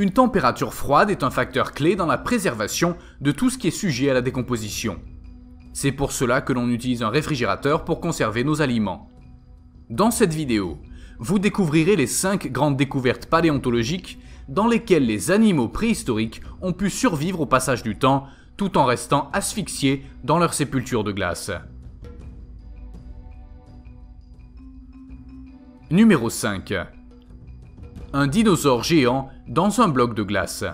Une température froide est un facteur clé dans la préservation de tout ce qui est sujet à la décomposition. C'est pour cela que l'on utilise un réfrigérateur pour conserver nos aliments. Dans cette vidéo, vous découvrirez les 5 grandes découvertes paléontologiques dans lesquelles les animaux préhistoriques ont pu survivre au passage du temps tout en restant asphyxiés dans leur sépulture de glace. Numéro 5. Un dinosaure géant dans un bloc de glace.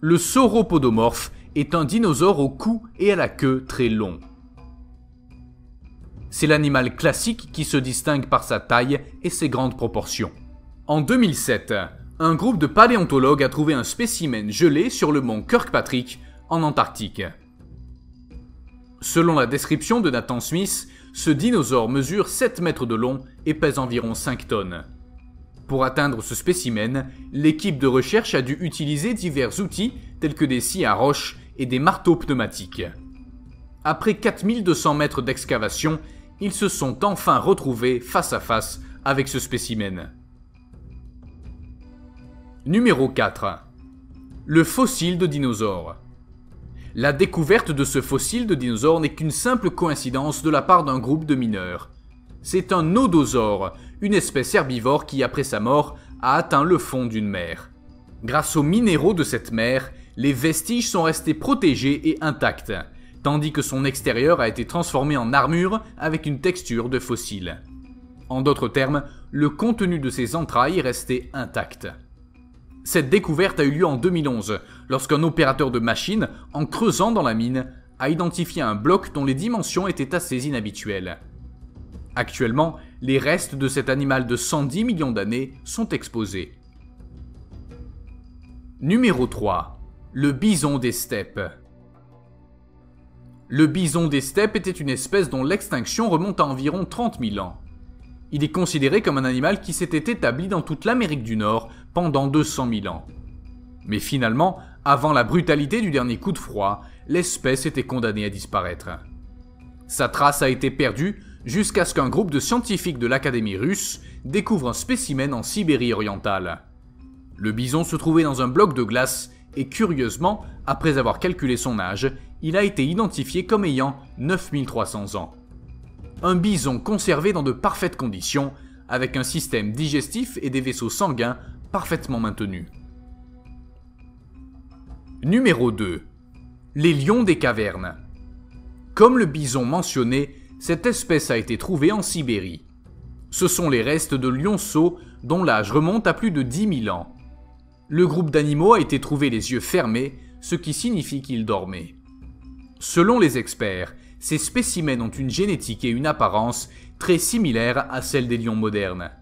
Le sauropodomorphe est un dinosaure au cou et à la queue très long. C'est l'animal classique qui se distingue par sa taille et ses grandes proportions. En 2007, un groupe de paléontologues a trouvé un spécimen gelé sur le mont Kirkpatrick en Antarctique. Selon la description de Nathan Smith, ce dinosaure mesure 7 mètres de long et pèse environ 5 tonnes. Pour atteindre ce spécimen, l'équipe de recherche a dû utiliser divers outils tels que des scies à roche et des marteaux pneumatiques. Après 4200 mètres d'excavation, ils se sont enfin retrouvés face à face avec ce spécimen. Numéro 4. Le fossile de dinosaure. La découverte de ce fossile de dinosaure n'est qu'une simple coïncidence de la part d'un groupe de mineurs. C'est un nodosaure, une espèce herbivore qui, après sa mort, a atteint le fond d'une mer. Grâce aux minéraux de cette mer, les vestiges sont restés protégés et intacts, tandis que son extérieur a été transformé en armure avec une texture de fossile. En d'autres termes, le contenu de ses entrailles est resté intact. Cette découverte a eu lieu en 2011, lorsqu'un opérateur de machine, en creusant dans la mine, a identifié un bloc dont les dimensions étaient assez inhabituelles. Actuellement, les restes de cet animal de 110 millions d'années sont exposés. Numéro 3. Le bison des steppes. Le bison des steppes était une espèce dont l'extinction remonte à environ 30 000 ans. Il est considéré comme un animal qui s'était établi dans toute l'Amérique du Nord pendant 200 000 ans. Mais finalement, avant la brutalité du dernier coup de froid, l'espèce était condamnée à disparaître. Sa trace a été perdue jusqu'à ce qu'un groupe de scientifiques de l'Académie russe découvre un spécimen en Sibérie orientale. Le bison se trouvait dans un bloc de glace et curieusement, après avoir calculé son âge, il a été identifié comme ayant 9300 ans. Un bison conservé dans de parfaites conditions, avec un système digestif et des vaisseaux sanguins parfaitement maintenus. Numéro 2. Les lions des cavernes. Comme le bison mentionné, cette espèce a été trouvée en Sibérie. Ce sont les restes de lionceaux dont l'âge remonte à plus de 10 000 ans. Le groupe d'animaux a été trouvé les yeux fermés, ce qui signifie qu'ils dormaient. Selon les experts, ces spécimens ont une génétique et une apparence très similaires à celles des lions modernes.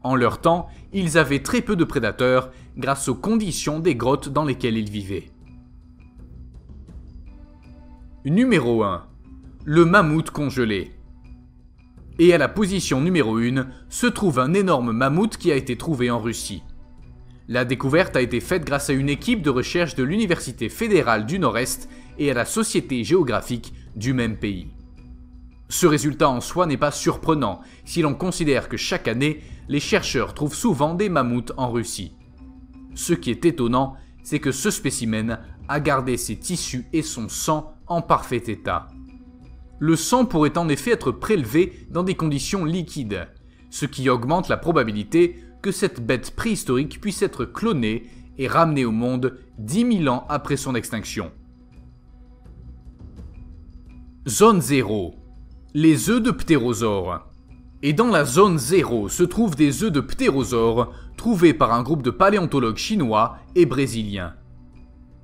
En leur temps, ils avaient très peu de prédateurs grâce aux conditions des grottes dans lesquelles ils vivaient. Numéro 1. Le mammouth congelé. Et à la position numéro 1 se trouve un énorme mammouth qui a été trouvé en Russie. La découverte a été faite grâce à une équipe de recherche de l'Université fédérale du Nord-Est et à la Société géographique du même pays. Ce résultat en soi n'est pas surprenant si l'on considère que chaque année, les chercheurs trouvent souvent des mammouths en Russie. Ce qui est étonnant, c'est que ce spécimen a gardé ses tissus et son sang en parfait état. Le sang pourrait en effet être prélevé dans des conditions liquides, ce qui augmente la probabilité que cette bête préhistorique puisse être clonée et ramenée au monde 10 000 ans après son extinction. Zone 0. Les œufs de ptérosaures. Et dans la zone 0 se trouvent des œufs de ptérosaures trouvés par un groupe de paléontologues chinois et brésiliens.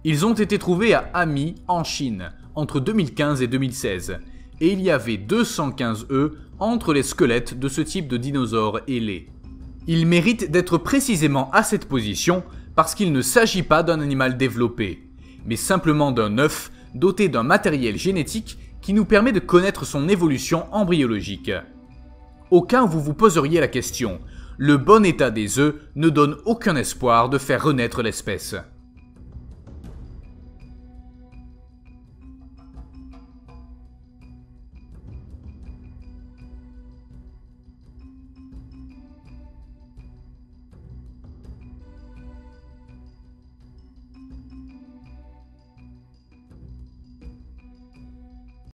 Ils ont été trouvés à Ami, en Chine, entre 2015 et 2016, et il y avait 215 œufs entre les squelettes de ce type de dinosaures ailés. Ils méritent d'être précisément à cette position parce qu'il ne s'agit pas d'un animal développé, mais simplement d'un œuf doté d'un matériel génétique qui nous permet de connaître son évolution embryologique. Au cas où vous vous poseriez la question, le bon état des œufs ne donne aucun espoir de faire renaître l'espèce.